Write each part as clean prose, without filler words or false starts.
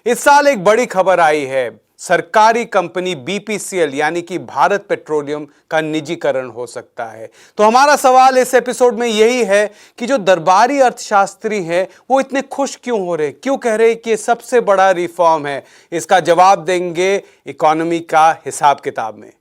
इस साल एक बड़ी खबर आई है। सरकारी कंपनी बीपीसीएल यानी कि भारत पेट्रोलियम का निजीकरण हो सकता है। तो हमारा सवाल इस एपिसोड में यही है कि जो दरबारी अर्थशास्त्री हैं वो इतने खुश क्यों हो रहे, क्यों कह रहे कि ये सबसे बड़ा रिफॉर्म है। इसका जवाब देंगे इकोनॉमी का हिसाब किताब में।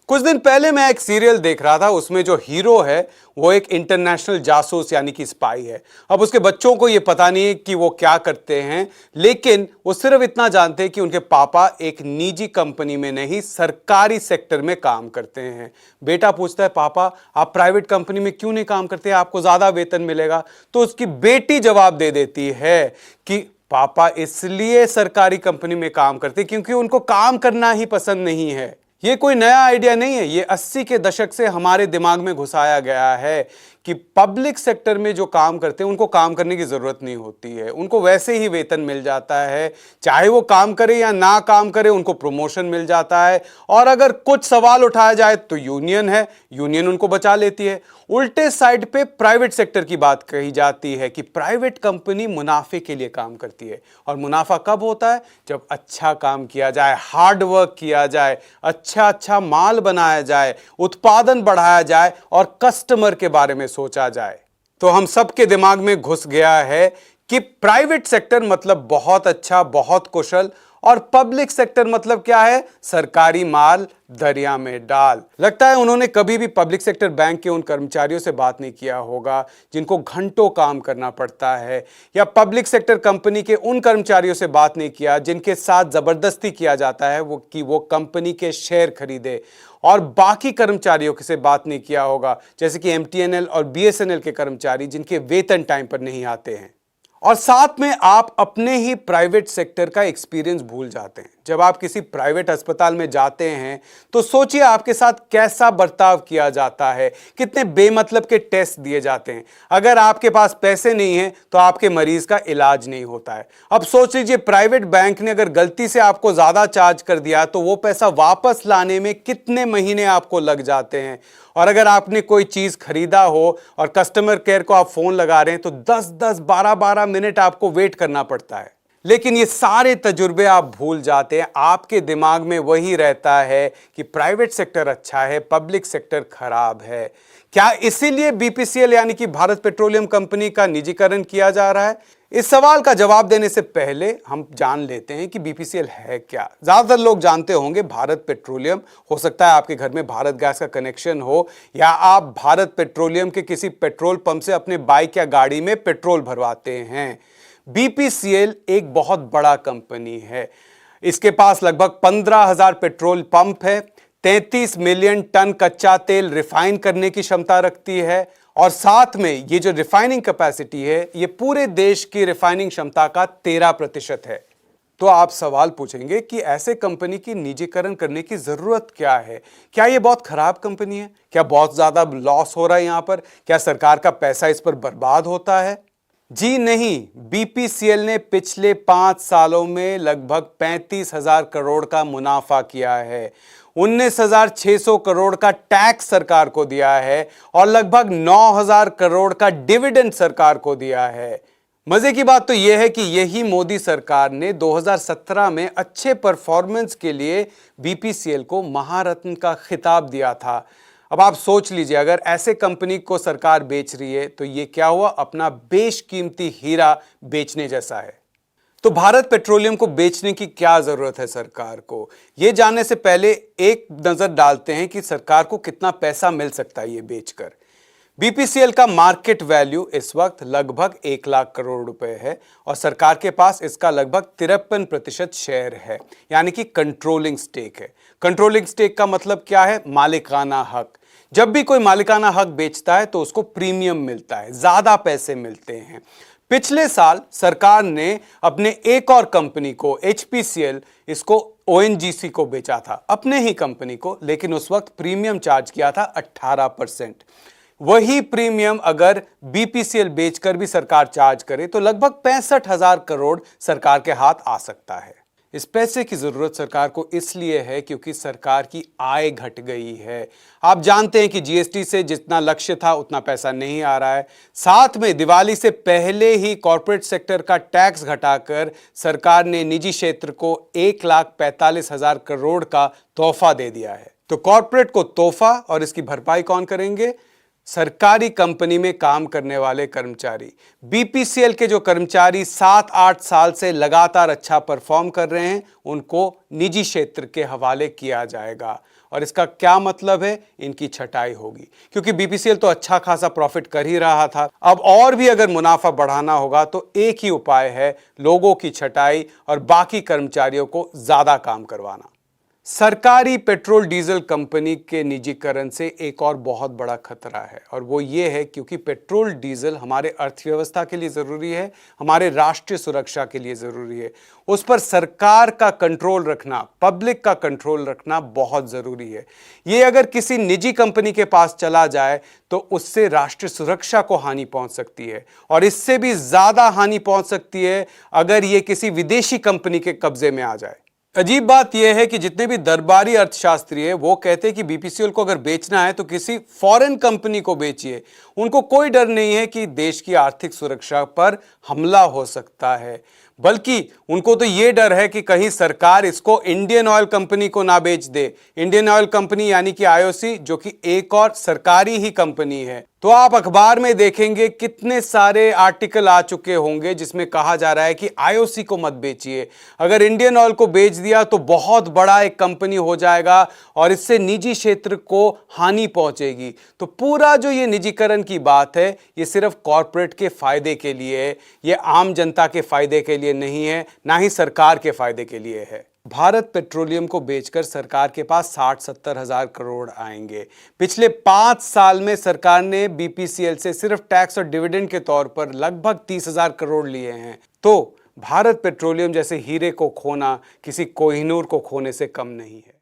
कुछ दिन पहले मैं एक सीरियल देख रहा था, उसमें जो हीरो है वो एक इंटरनेशनल जासूस यानी कि स्पाई है। अब उसके बच्चों को ये पता नहीं है कि वो क्या करते हैं, लेकिन वो सिर्फ इतना जानते हैं कि उनके पापा एक निजी कंपनी में नहीं सरकारी सेक्टर में काम करते हैं। बेटा पूछता है, पापा आप प्राइवेट कंपनी में क्यों नहीं काम करते, आपको ज्यादा वेतन मिलेगा। तो उसकी बेटी जवाब दे देती है कि पापा इसलिए सरकारी कंपनी में काम करते क्योंकि उनको काम करना ही पसंद नहीं है। ये कोई नया आइडिया नहीं है, ये 80 के दशक से हमारे दिमाग में घुसाया गया है कि पब्लिक सेक्टर में जो काम करते हैं उनको काम करने की जरूरत नहीं होती है, उनको वैसे ही वेतन मिल जाता है। चाहे वो काम करे या ना काम करे उनको प्रमोशन मिल जाता है, और अगर कुछ सवाल उठाया जाए तो यूनियन है, यूनियन उनको बचा लेती है। उल्टे साइड पे प्राइवेट सेक्टर की बात कही जाती है कि प्राइवेट कंपनी मुनाफे के लिए काम करती है, और मुनाफा कब होता है, जब अच्छा काम किया जाए, हार्ड वर्क किया जाए, अच्छा माल बनाया जाए, उत्पादन बढ़ाया जाए और कस्टमर के बारे में सोचा जाए। तो हम सबके दिमाग में घुस गया है कि प्राइवेट सेक्टर मतलब बहुत अच्छा, बहुत कुशल, और पब्लिक सेक्टर मतलब क्या है, सरकारी माल दरिया में डाल। लगता है उन्होंने कभी भी पब्लिक सेक्टर बैंक के उन कर्मचारियों से बात नहीं किया होगा जिनको घंटों काम करना पड़ता है, या पब्लिक सेक्टर कंपनी के उन कर्मचारियों से बात नहीं किया जिनके साथ जबरदस्ती किया जाता है वो कंपनी के शेयर खरीदे, और बाकी कर्मचारियों से बात नहीं किया होगा जैसे कि एमटीएनएल और बीएसएनएल के कर्मचारी जिनके वेतन टाइम पर नहीं आते हैं। और साथ में आप अपने ही प्राइवेट सेक्टर का एक्सपीरियंस भूल जाते हैं। जब आप किसी प्राइवेट अस्पताल में जाते हैं तो सोचिए आपके साथ कैसा बर्ताव किया जाता है, कितने बेमतलब के टेस्ट दिए जाते हैं। अगर आपके पास पैसे नहीं हैं तो आपके मरीज का इलाज नहीं होता है। अब सोच लीजिए प्राइवेट बैंक ने अगर गलती से आपको ज्यादा चार्ज कर दिया तो वो पैसा वापस लाने में कितने महीने आपको लग जाते हैं। और अगर आपने कोई चीज खरीदा हो और कस्टमर केयर को आप फोन लगा रहे हैं तो 10-10, 12-12 मिनट आपको वेट करना पड़ता है। लेकिन ये सारे तजुर्बे आप भूल जाते हैं, आपके दिमाग में वही रहता है कि प्राइवेट सेक्टर अच्छा है, पब्लिक सेक्टर खराब है। क्या इसीलिए बीपीसीएल यानी कि भारत पेट्रोलियम कंपनी का निजीकरण किया जा रहा है? इस सवाल का जवाब देने से पहले हम जान लेते हैं कि बीपीसीएल है क्या। ज्यादातर लोग जानते होंगे भारत पेट्रोलियम, हो सकता है आपके घर में भारत गैस का कनेक्शन हो, या आप भारत पेट्रोलियम के किसी पेट्रोल पंप से अपने बाइक या गाड़ी में पेट्रोल भरवाते हैं। बीपीसीएल एक बहुत बड़ा कंपनी है। इसके पास लगभग 15,000 पेट्रोल पंप है, 33 मिलियन टन कच्चा तेल रिफाइन करने की क्षमता रखती है, और साथ में ये जो रिफाइनिंग कैपेसिटी है ये पूरे देश की रिफाइनिंग क्षमता का 13% है। तो आप सवाल पूछेंगे कि ऐसे कंपनी की निजीकरण करने की जरूरत क्या है? क्या ये बहुत खराब कंपनी है? क्या बहुत ज्यादा लॉस हो रहा है यहां पर? क्या सरकार का पैसा इस पर बर्बाद होता है? जी नहीं, बीपीसीएल ने पिछले 5 सालों में लगभग 35,000 करोड़ का मुनाफा किया है, 19,600 करोड़ का टैक्स सरकार को दिया है, और लगभग 9,000 करोड़ का डिविडेंड सरकार को दिया है। मजे की बात तो यह है कि यही मोदी सरकार ने 2017 में अच्छे परफॉर्मेंस के लिए बीपीसीएल को महारत्न का खिताब दिया था। अब आप सोच लीजिए, अगर ऐसे कंपनी को सरकार बेच रही है तो ये क्या हुआ, अपना बेशकीमती हीरा बेचने जैसा है। तो भारत पेट्रोलियम को बेचने की क्या जरूरत है सरकार को? यह जानने से पहले एक नजर डालते हैं कि सरकार को कितना पैसा मिल सकता है ये बेचकर। बीपीसीएल का मार्केट वैल्यू इस वक्त लगभग 1 लाख करोड़ रुपए है, और सरकार के पास इसका लगभग 53% शेयर है, यानी कि कंट्रोलिंग स्टेक है। कंट्रोलिंग स्टेक का मतलब क्या है? मालिकाना हक। जब भी कोई मालिकाना हक बेचता है तो उसको प्रीमियम मिलता है, ज्यादा पैसे मिलते हैं। पिछले साल सरकार ने अपने एक और कंपनी को एचपीसीएल, इसको ओएनजीसी को बेचा था, अपने ही कंपनी को, लेकिन उस वक्त प्रीमियम चार्ज किया था 18%। वही प्रीमियम अगर बीपीसीएल बेचकर भी सरकार चार्ज करे तो लगभग 65,000 करोड़ सरकार के हाथ आ सकता है। इस पैसे की जरूरत सरकार को इसलिए है क्योंकि सरकार की आय घट गई है। आप जानते हैं कि जीएसटी से जितना लक्ष्य था उतना पैसा नहीं आ रहा है। साथ में दिवाली से पहले ही कॉर्पोरेट सेक्टर का टैक्स घटाकर सरकार ने निजी क्षेत्र को 1,45,000 करोड़ का तोहफा दे दिया है। तो कॉर्पोरेट को तोहफा और इसकी भरपाई कौन करेंगे? सरकारी कंपनी में काम करने वाले कर्मचारी। बीपीसीएल के जो कर्मचारी 7-8 साल से लगातार अच्छा परफॉर्म कर रहे हैं उनको निजी क्षेत्र के हवाले किया जाएगा। और इसका क्या मतलब है? इनकी छटाई होगी, क्योंकि बीपीसीएल तो अच्छा खासा प्रॉफिट कर ही रहा था। अब और भी अगर मुनाफा बढ़ाना होगा तो एक ही उपाय है, लोगों की छटाई और बाकी कर्मचारियों को ज्यादा काम करवाना। सरकारी पेट्रोल डीजल कंपनी के निजीकरण से एक और बहुत बड़ा खतरा है, और वो ये है क्योंकि पेट्रोल डीजल हमारे अर्थव्यवस्था के लिए ज़रूरी है, हमारे राष्ट्रीय सुरक्षा के लिए ज़रूरी है। उस पर सरकार का कंट्रोल रखना, पब्लिक का कंट्रोल रखना बहुत ज़रूरी है। ये अगर किसी निजी कंपनी के पास चला जाए तो उससे राष्ट्रीय सुरक्षा को हानि पहुंच सकती है, और इससे भी ज़्यादा हानि पहुंच सकती है अगर ये किसी विदेशी कंपनी के कब्जे में आ जाए। अजीब बात यह है कि जितने भी दरबारी अर्थशास्त्री है वो कहते हैं कि बीपीसीएल को अगर बेचना है तो किसी फॉरेन कंपनी को बेचिए। उनको कोई डर नहीं है कि देश की आर्थिक सुरक्षा पर हमला हो सकता है, बल्कि उनको तो ये डर है कि कहीं सरकार इसको इंडियन ऑयल कंपनी को ना बेच दे। इंडियन ऑयल कंपनी यानी कि आईओसी, जो कि एक और सरकारी ही कंपनी है। तो आप अखबार में देखेंगे कितने सारे आर्टिकल आ चुके होंगे जिसमें कहा जा रहा है कि आईओसी को मत बेचिए, अगर इंडियन ऑयल को बेच दिया तो बहुत बड़ा एक कंपनी हो जाएगा और इससे निजी क्षेत्र को हानि पहुंचेगी। तो पूरा जो ये निजीकरण की बात है ये सिर्फ कॉरपोरेट के फायदे के लिए है, ये आम जनता के फायदे के लिए नहीं है, ना ही सरकार के फायदे के लिए है। भारत पेट्रोलियम को बेचकर सरकार के पास 60-70 हजार करोड़ आएंगे। पिछले 5 साल में सरकार ने बीपीसीएल से सिर्फ टैक्स और डिविडेंड के तौर पर लगभग 30,000 करोड़ लिए हैं। तो भारत पेट्रोलियम जैसे हीरे को खोना किसी कोहिनूर को खोने से कम नहीं है।